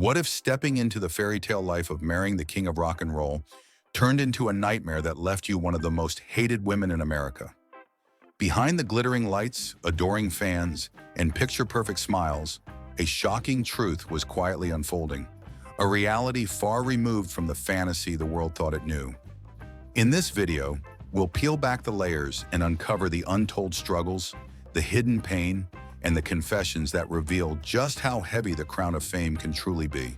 What if stepping into the fairy tale life of marrying the king of rock and roll turned into a nightmare that left you one of the most hated women in America? Behind the glittering lights, adoring fans, and picture-perfect smiles, a shocking truth was quietly unfolding, a reality far removed from the fantasy the world thought it knew. In this video, we'll peel back the layers and uncover the untold struggles, the hidden pain, and the confessions that reveal just how heavy the crown of fame can truly be.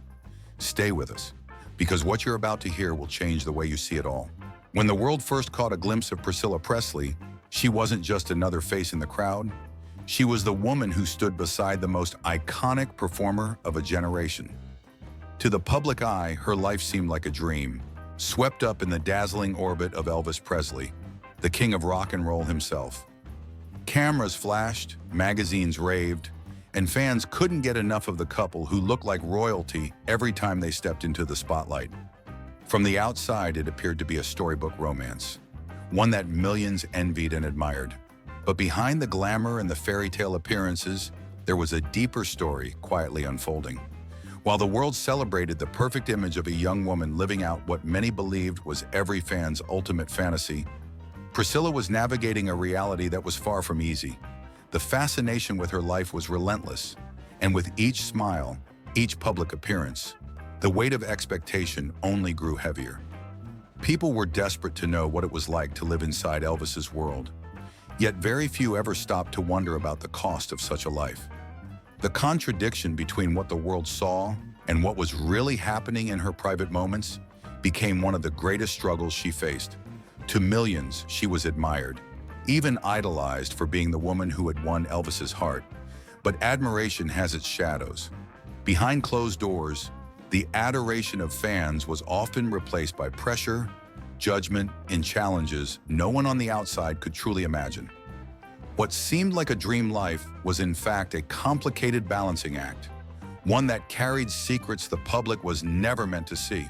Stay with us, because what you're about to hear will change the way you see it all. When the world first caught a glimpse of Priscilla Presley, she wasn't just another face in the crowd. She was the woman who stood beside the most iconic performer of a generation. To the public eye, her life seemed like a dream, swept up in the dazzling orbit of Elvis Presley, the king of rock and roll himself. Cameras flashed, magazines raved, and fans couldn't get enough of the couple who looked like royalty every time they stepped into the spotlight. From the outside, it appeared to be a storybook romance, one that millions envied and admired. But behind the glamour and the fairy tale appearances, there was a deeper story quietly unfolding. While the world celebrated the perfect image of a young woman living out what many believed was every fan's ultimate fantasy, Priscilla was navigating a reality that was far from easy. The fascination with her life was relentless, and with each smile, each public appearance, the weight of expectation only grew heavier. People were desperate to know what it was like to live inside Elvis's world, yet very few ever stopped to wonder about the cost of such a life. The contradiction between what the world saw and what was really happening in her private moments became one of the greatest struggles she faced. To millions, she was admired, even idolized for being the woman who had won Elvis's heart. But admiration has its shadows. Behind closed doors, the adoration of fans was often replaced by pressure, judgment, and challenges no one on the outside could truly imagine. What seemed like a dream life was in fact a complicated balancing act, one that carried secrets the public was never meant to see.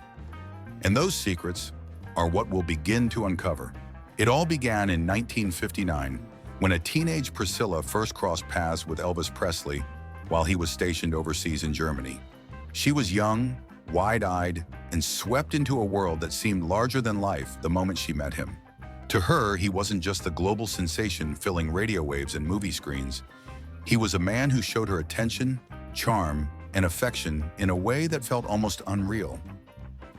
And those secrets are what we'll begin to uncover. It all began in 1959, when a teenage Priscilla first crossed paths with Elvis Presley while he was stationed overseas in Germany. She was young, wide-eyed, and swept into a world that seemed larger than life the moment she met him. To her, he wasn't just the global sensation filling radio waves and movie screens. He was a man who showed her attention, charm, and affection in a way that felt almost unreal.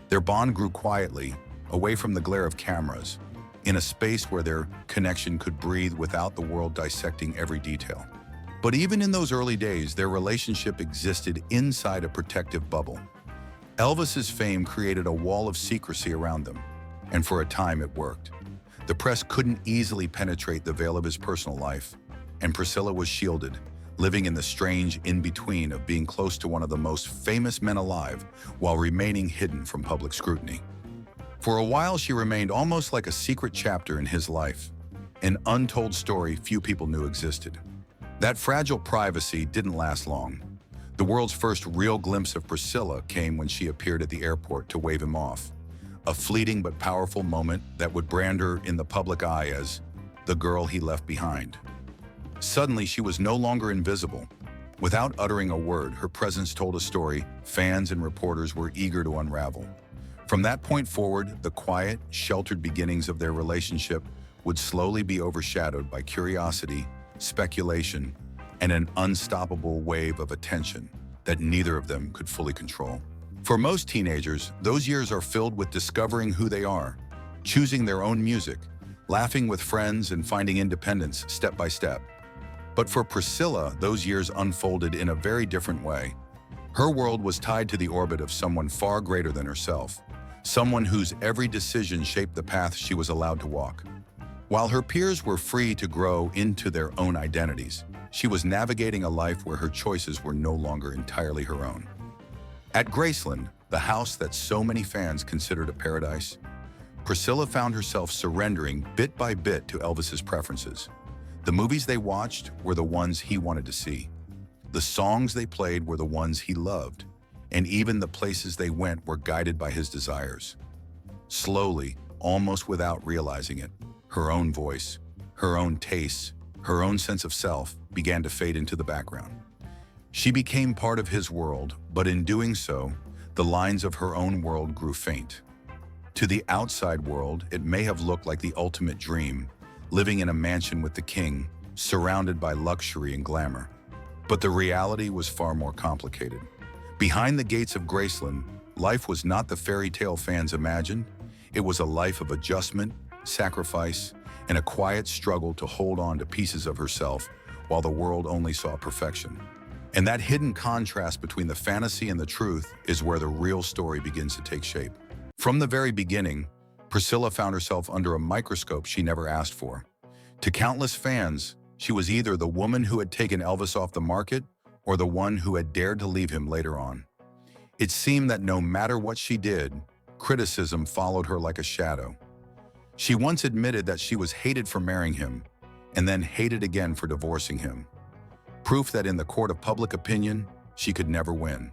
Their bond grew quietly, away from the glare of cameras, in a space where their connection could breathe without the world dissecting every detail. But even in those early days, their relationship existed inside a protective bubble. Elvis's fame created a wall of secrecy around them, and for a time it worked. The press couldn't easily penetrate the veil of his personal life, and Priscilla was shielded, living in the strange in-between of being close to one of the most famous men alive while remaining hidden from public scrutiny. For a while, she remained almost like a secret chapter in his life, an untold story few people knew existed. That fragile privacy didn't last long. The world's first real glimpse of Priscilla came when she appeared at the airport to wave him off, a fleeting but powerful moment that would brand her in the public eye as the girl he left behind. Suddenly, she was no longer invisible. Without uttering a word, her presence told a story fans and reporters were eager to unravel. From that point forward, the quiet, sheltered beginnings of their relationship would slowly be overshadowed by curiosity, speculation, and an unstoppable wave of attention that neither of them could fully control. For most teenagers, those years are filled with discovering who they are, choosing their own music, laughing with friends, and finding independence step by step. But for Priscilla, those years unfolded in a very different way. Her world was tied to the orbit of someone far greater than herself, someone whose every decision shaped the path she was allowed to walk. While her peers were free to grow into their own identities, she was navigating a life where her choices were no longer entirely her own. At Graceland, the house that so many fans considered a paradise, Priscilla found herself surrendering bit by bit to Elvis's preferences. The movies they watched were the ones he wanted to see. The songs they played were the ones he loved, and even the places they went were guided by his desires. Slowly, almost without realizing it, her own voice, her own tastes, her own sense of self began to fade into the background. She became part of his world, but in doing so, the lines of her own world grew faint. To the outside world, it may have looked like the ultimate dream, living in a mansion with the king, surrounded by luxury and glamour. But the reality was far more complicated. Behind the gates of Graceland, life was not the fairy tale fans imagined. It was a life of adjustment, sacrifice, and a quiet struggle to hold on to pieces of herself while the world only saw perfection. And that hidden contrast between the fantasy and the truth is where the real story begins to take shape. From the very beginning, Priscilla found herself under a microscope she never asked for. To countless fans, she was either the woman who had taken Elvis off the market or the one who had dared to leave him later on. It seemed that no matter what she did, criticism followed her like a shadow. She once admitted that she was hated for marrying him, and then hated again for divorcing him. Proof that in the court of public opinion, she could never win.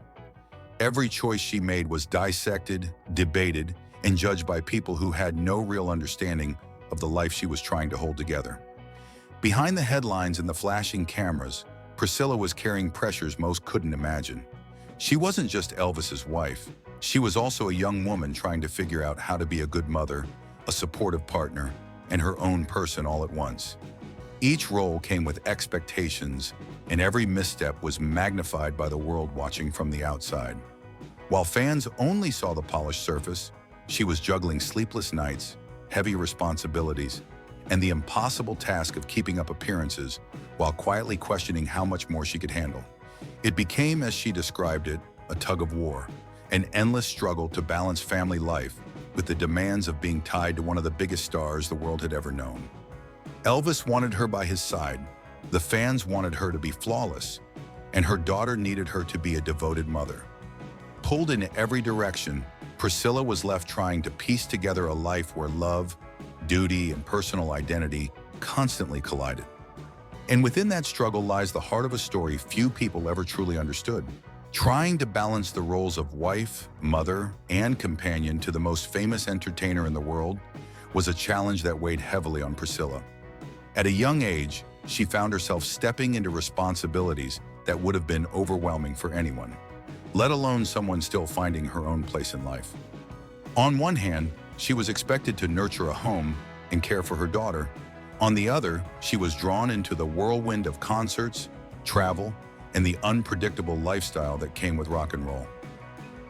Every choice she made was dissected, debated, and judged by people who had no real understanding of the life she was trying to hold together. Behind the headlines and the flashing cameras, Priscilla was carrying pressures most couldn't imagine. She wasn't just Elvis's wife. She was also a young woman trying to figure out how to be a good mother, a supportive partner, and her own person all at once. Each role came with expectations, and every misstep was magnified by the world watching from the outside. While fans only saw the polished surface, she was juggling sleepless nights, heavy responsibilities, and the impossible task of keeping up appearances while quietly questioning how much more she could handle. It became, as she described it, a tug of war, an endless struggle to balance family life with the demands of being tied to one of the biggest stars the world had ever known. Elvis wanted her by his side, the fans wanted her to be flawless, and her daughter needed her to be a devoted mother. Pulled in every direction, Priscilla was left trying to piece together a life where love, duty, and personal identity constantly collided. And within that struggle lies the heart of a story few people ever truly understood. Trying to balance the roles of wife, mother, and companion to the most famous entertainer in the world was a challenge that weighed heavily on Priscilla. At a young age, she found herself stepping into responsibilities that would have been overwhelming for anyone, let alone someone still finding her own place in life. On one hand, she was expected to nurture a home and care for her daughter. On the other, she was drawn into the whirlwind of concerts, travel, and the unpredictable lifestyle that came with rock and roll.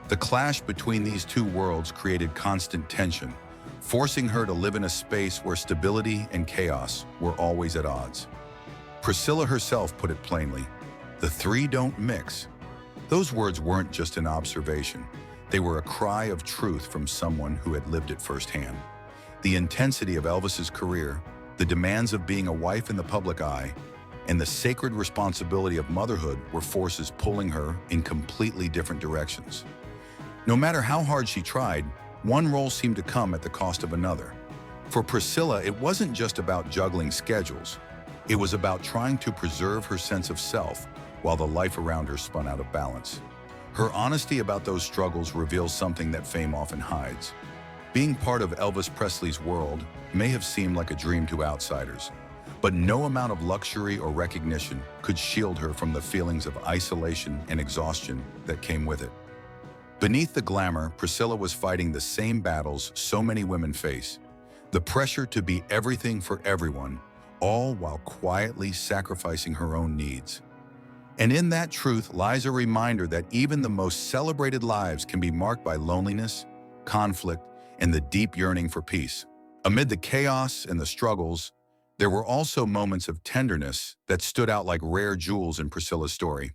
The clash between these two worlds created constant tension, forcing her to live in a space where stability and chaos were always at odds. Priscilla herself put it plainly, "The three don't mix." Those words weren't just an observation. They were a cry of truth from someone who had lived it firsthand. The intensity of Elvis's career, the demands of being a wife in the public eye, and the sacred responsibility of motherhood were forces pulling her in completely different directions. No matter how hard she tried, one role seemed to come at the cost of another. For Priscilla, it wasn't just about juggling schedules. It was about trying to preserve her sense of self while the life around her spun out of balance. Her honesty about those struggles reveals something that fame often hides. Being part of Elvis Presley's world may have seemed like a dream to outsiders, but no amount of luxury or recognition could shield her from the feelings of isolation and exhaustion that came with it. Beneath the glamour, Priscilla was fighting the same battles so many women face. The pressure to be everything for everyone, all while quietly sacrificing her own needs. And in that truth lies a reminder that even the most celebrated lives can be marked by loneliness, conflict, and the deep yearning for peace. Amid the chaos and the struggles, there were also moments of tenderness that stood out like rare jewels in Priscilla's story.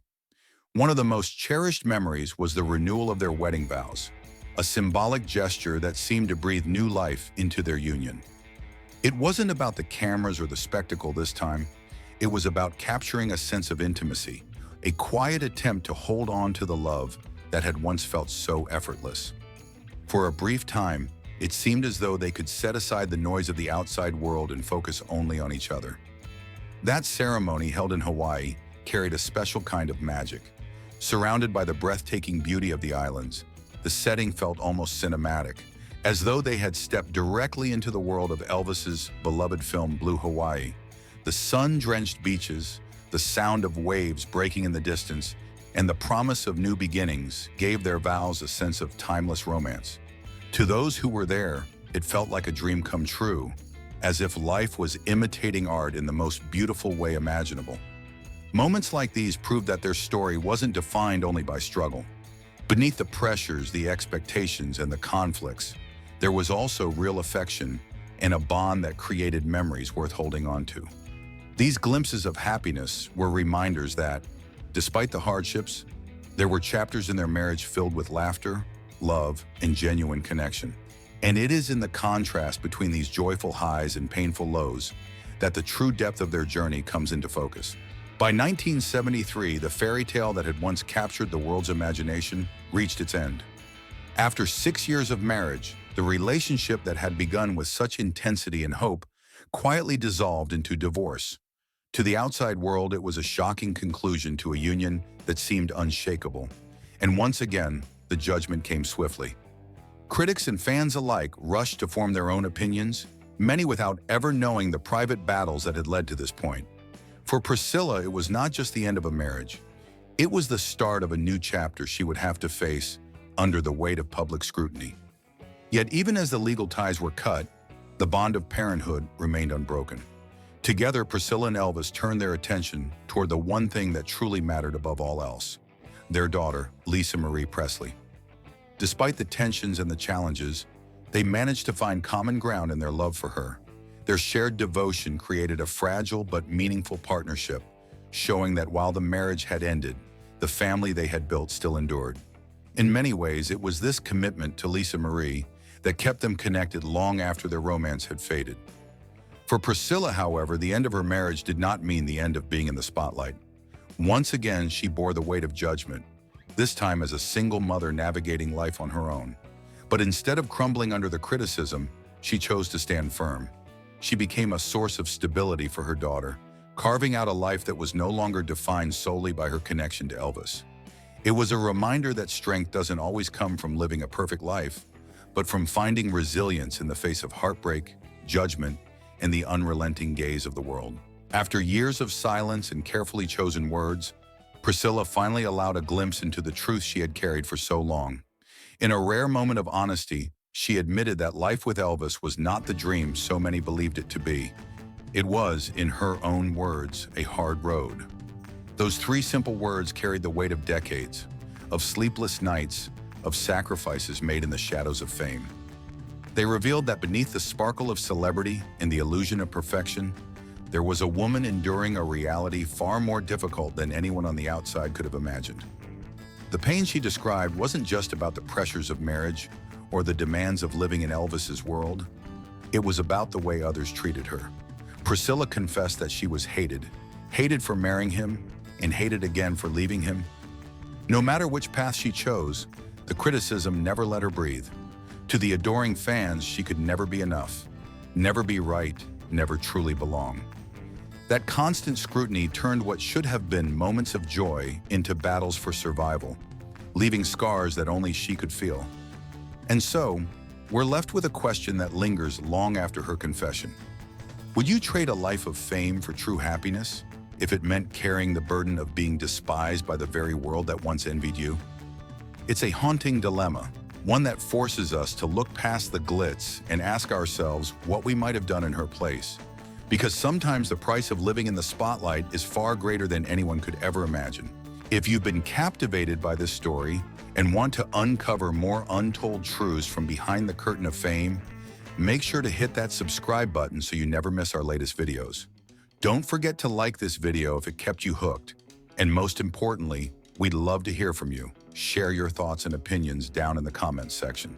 One of the most cherished memories was the renewal of their wedding vows, a symbolic gesture that seemed to breathe new life into their union. It wasn't about the cameras or the spectacle this time. It was about capturing a sense of intimacy, a quiet attempt to hold on to the love that had once felt so effortless. For a brief time, it seemed as though they could set aside the noise of the outside world and focus only on each other. That ceremony, held in Hawaii, carried a special kind of magic. Surrounded by the breathtaking beauty of the islands, the setting felt almost cinematic, as though they had stepped directly into the world of Elvis's beloved film Blue Hawaii. The sun-drenched beaches, the sound of waves breaking in the distance, and the promise of new beginnings gave their vows a sense of timeless romance. To those who were there, it felt like a dream come true, as if life was imitating art in the most beautiful way imaginable. Moments like these proved that their story wasn't defined only by struggle. Beneath the pressures, the expectations, and the conflicts, there was also real affection and a bond that created memories worth holding on to. These glimpses of happiness were reminders that, despite the hardships, there were chapters in their marriage filled with laughter, love, and genuine connection. And it is in the contrast between these joyful highs and painful lows that the true depth of their journey comes into focus. By 1973, the fairy tale that had once captured the world's imagination reached its end. After 6 years of marriage, the relationship that had begun with such intensity and hope quietly dissolved into divorce. To the outside world, it was a shocking conclusion to a union that seemed unshakable. And once again, the judgment came swiftly. Critics and fans alike rushed to form their own opinions, many without ever knowing the private battles that had led to this point. For Priscilla, it was not just the end of a marriage. It was the start of a new chapter she would have to face under the weight of public scrutiny. Yet even as the legal ties were cut, the bond of parenthood remained unbroken. Together, Priscilla and Elvis turned their attention toward the one thing that truly mattered above all else: their daughter, Lisa Marie Presley. Despite the tensions and the challenges, they managed to find common ground in their love for her. Their shared devotion created a fragile but meaningful partnership, showing that while the marriage had ended, the family they had built still endured. In many ways, it was this commitment to Lisa Marie that kept them connected long after their romance had faded. For Priscilla, however, the end of her marriage did not mean the end of being in the spotlight. Once again, she bore the weight of judgment, this time as a single mother navigating life on her own. But instead of crumbling under the criticism, she chose to stand firm. She became a source of stability for her daughter, carving out a life that was no longer defined solely by her connection to Elvis. It was a reminder that strength doesn't always come from living a perfect life, but from finding resilience in the face of heartbreak, judgment, and the unrelenting gaze of the world. After years of silence and carefully chosen words, Priscilla finally allowed a glimpse into the truth she had carried for so long. In a rare moment of honesty, she admitted that life with Elvis was not the dream so many believed it to be. It was, in her own words, a hard road. Those 3 simple words carried the weight of decades, of sleepless nights, of sacrifices made in the shadows of fame. They revealed that beneath the sparkle of celebrity and the illusion of perfection, there was a woman enduring a reality far more difficult than anyone on the outside could have imagined. The pain she described wasn't just about the pressures of marriage or the demands of living in Elvis's world. It was about the way others treated her. Priscilla confessed that she was hated for marrying him and hated again for leaving him. No matter which path she chose, the criticism never let her breathe. To the adoring fans, she could never be enough, never be right, never truly belong. That constant scrutiny turned what should have been moments of joy into battles for survival, leaving scars that only she could feel. And so, we're left with a question that lingers long after her confession. Would you trade a life of fame for true happiness, if it meant carrying the burden of being despised by the very world that once envied you? It's a haunting dilemma, one that forces us to look past the glitz and ask ourselves what we might have done in her place. Because sometimes the price of living in the spotlight is far greater than anyone could ever imagine. If you've been captivated by this story and want to uncover more untold truths from behind the curtain of fame, make sure to hit that subscribe button so you never miss our latest videos. Don't forget to like this video if it kept you hooked. And most importantly, we'd love to hear from you. Share your thoughts and opinions down in the comments section.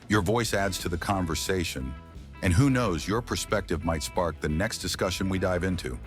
Your voice adds to the conversation, and who knows, your perspective might spark the next discussion we dive into.